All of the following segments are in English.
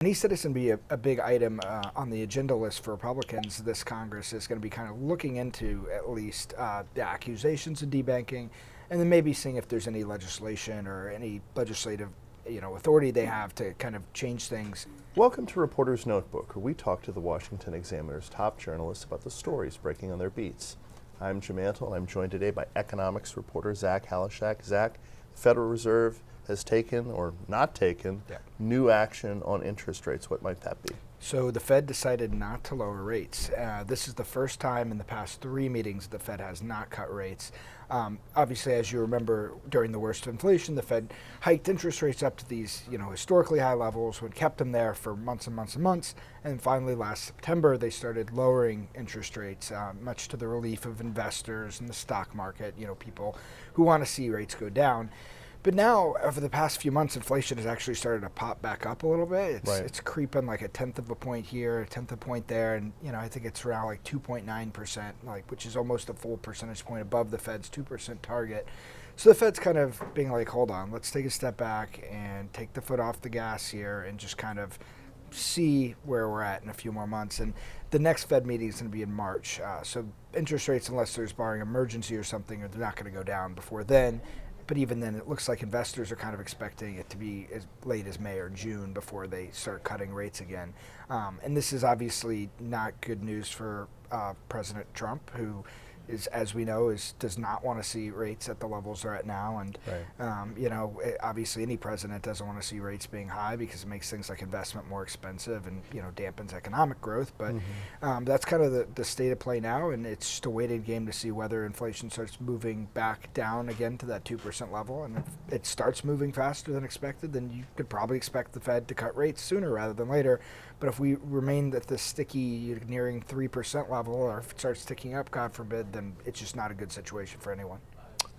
And he said it's going to be a big item on the agenda list for Republicans. This Congress is going to be kind of looking into at least the accusations of debanking, and then maybe seeing if there's any legislation or any legislative, authority they have to kind of change things. Welcome to Reporter's Notebook, where we talk to the Washington Examiner's top journalists about the stories breaking on their beats. I'm Jim Antle, and I'm joined today by economics reporter Zach Halaschak. Zach, the Federal Reserve has taken or not taken new action on interest rates. What might that be? So the Fed decided not to lower rates. This is the first time in the past 3 meetings the Fed has not cut rates. Obviously, as you remember, during the worst of inflation, the Fed hiked interest rates up to these, historically high levels, and kept them there for months and months and months. And finally, last September, they started lowering interest rates, much to the relief of investors in the stock market, people who want to see rates go down. But now, over the past few months, inflation has actually started to pop back up a little bit. It's creeping like 1/10 of a point here, 1/10 of a point there, and I think it's around like 2.9%, which is almost a full percentage point above the Fed's 2% target. So the Fed's kind of being like, hold on, let's take a step back and take the foot off the gas here and just kind of see where we're at in a few more months. And the next Fed meeting is going to be in March. So interest rates, unless there's barring emergency or something, they're not going to go down before then. But even then, it looks like investors are kind of expecting it to be as late as May or June before they start cutting rates again. And this is obviously not good news for President Trump, who is, as we know, does not want to see rates at the levels they're at now. And, obviously any president doesn't want to see rates being high because it makes things like investment more expensive and, dampens economic growth. But that's kind of the state of play now. And it's just a waiting game to see whether inflation starts moving back down again to that 2% level. And if it starts moving faster than expected, then you could probably expect the Fed to cut rates sooner rather than later. But if we remain at this sticky, nearing 3% level, or if it starts ticking up, God forbid, then it's just not a good situation for anyone.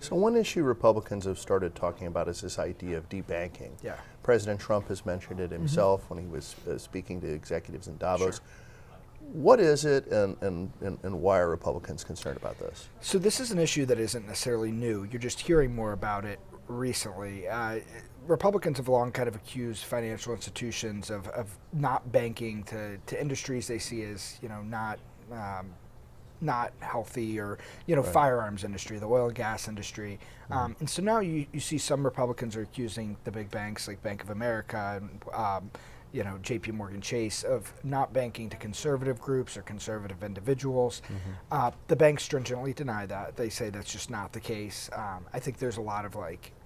So one issue Republicans have started talking about is this idea of debanking. Yeah. President Trump has mentioned it himself when he was speaking to executives in Davos. Sure. What is it, and why are Republicans concerned about this? So this is an issue that isn't necessarily new. You're just hearing more about it recently. Republicans have long kind of accused financial institutions of not banking to industries they see as not healthy, or firearms industry, the oil and gas industry. And so now you see some Republicans are accusing the big banks like Bank of America and JP Morgan Chase of not banking to conservative groups or conservative individuals. The banks stringently deny that. They say that's just not the case. I think there's a lot of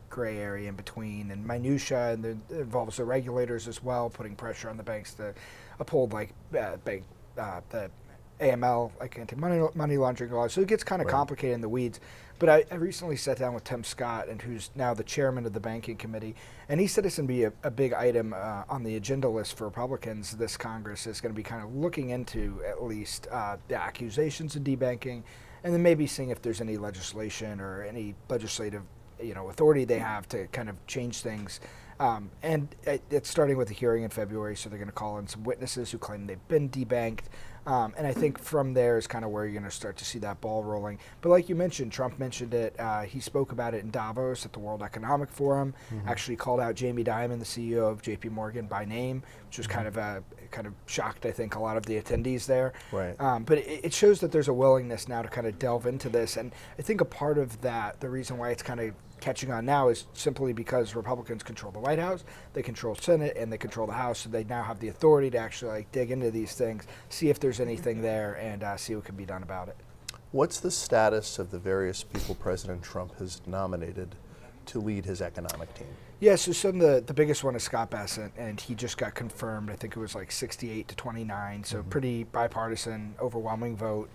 gray area in between and minutia, and it involves the regulators as well, putting pressure on the banks to uphold the AML, anti-money laundering laws. So it gets kind of complicated in the weeds. But I recently sat down with Tim Scott, and who's now the chairman of the banking committee, and he said it's going to be a big item on the agenda list for Republicans. This Congress is going to be kind of looking into at least the accusations of debanking, and then maybe seeing if there's any legislation or any legislative authority they have to kind of change things. And it's starting with a hearing in February, so they're going to call in some witnesses who claim they've been debanked. And I think from there is kind of where you're going to start to see that ball rolling. But like you mentioned, Trump mentioned it. He spoke about it in Davos at the World Economic Forum, actually called out Jamie Dimon, the CEO of JP Morgan, by name, which was kind of shocked, I think, a lot of the attendees there. But it shows that there's a willingness now to kind of delve into this. And I think a part of that, the reason why it's kind of catching on now, is simply because Republicans control the White House, they control Senate, and they control the House, so they now have the authority to actually dig into these things, see if there's anything there, and see what can be done about it. What's the status of the various people President Trump has nominated to lead his economic team? Yeah, so the biggest one is Scott Bessent, and he just got confirmed. I think it was 68 to 29, so pretty bipartisan, overwhelming vote.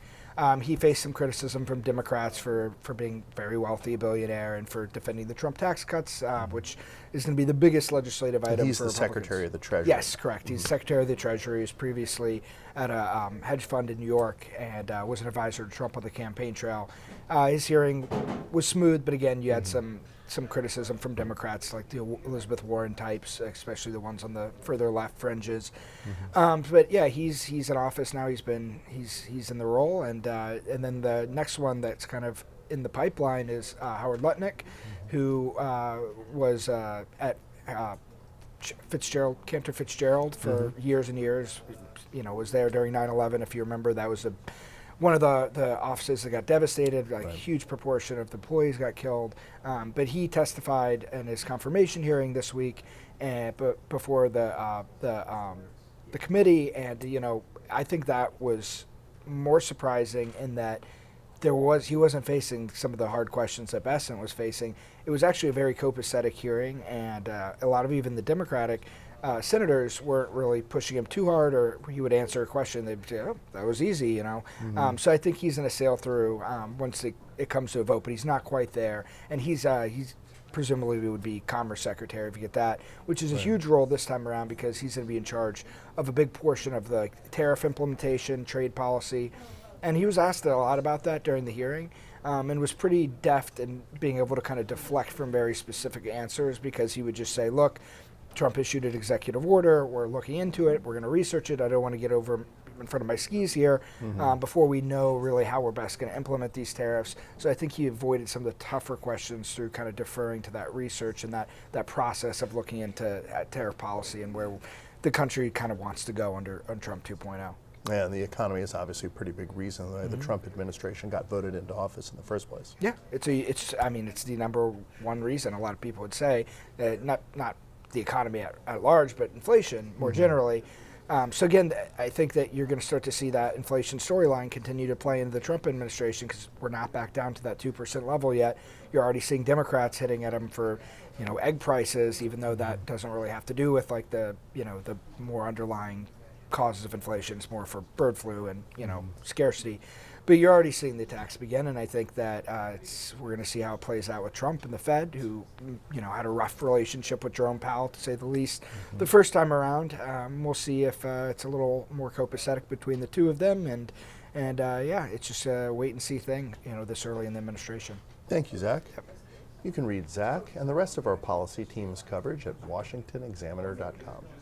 He faced some criticism from Democrats for being very wealthy, a billionaire, and for defending the Trump tax cuts, which is going to be the biggest legislative item he's for the Republicans. Secretary of the Treasury. Yes, correct. He's Secretary of the Treasury. He was previously at a hedge fund in New York and was an advisor to Trump on the campaign trail. His hearing was smooth, but again, you had some criticism from Democrats, like the Elizabeth Warren types, especially the ones on the further left fringes. But yeah, he's in office now. He's in the role, and then the next one that's kind of in the pipeline is Howard Lutnick, who was at Cantor Fitzgerald for years and years. Was there during 9/11. If you remember, that was one of the offices that got devastated. Like a huge proportion of the employees got killed. But he testified in his confirmation hearing this week, before the committee, and I think that was more surprising in that he wasn't facing some of the hard questions that Besant was facing. It was actually a very copacetic hearing, and a lot of even the Democratic senators weren't really pushing him too hard, or he would answer a question, they'd say, oh, that was easy, So I think he's going to sail through once it comes to a vote, but he's not quite there. And he's presumably would be Commerce Secretary if you get that, which is a huge role this time around because he's going to be in charge of a big portion of the tariff implementation, trade policy. And he was asked a lot about that during the hearing, and was pretty deft in being able to kind of deflect from very specific answers, because he would just say, look, Trump issued an executive order, we're looking into it, we're going to research it, I don't want to get over in front of my skis here before we know really how we're best going to implement these tariffs. So I think he avoided some of the tougher questions through kind of deferring to that research and that process of looking into tariff policy and where the country kind of wants to go on Trump 2.0. Yeah, and the economy is obviously a pretty big reason why the Trump administration got voted into office in the first place. Yeah, it's the number one reason. A lot of people would say that not the economy at large, but inflation more generally. So again, I think that you're going to start to see that inflation storyline continue to play into the Trump administration, because we're not back down to that 2% level yet. You're already seeing Democrats hitting at him for, egg prices, even though that doesn't really have to do with like the more underlying causes of inflation. It's more for bird flu and scarcity. But you're already seeing the attacks begin, and I think that we're going to see how it plays out with Trump and the Fed, who had a rough relationship with Jerome Powell, to say the least, the first time around. We'll see if it's a little more copacetic between the two of them, and it's just a wait and see thing, this early in the administration. Thank you, Zach. Yep. You can read Zach and the rest of our policy team's coverage at washingtonexaminer.com.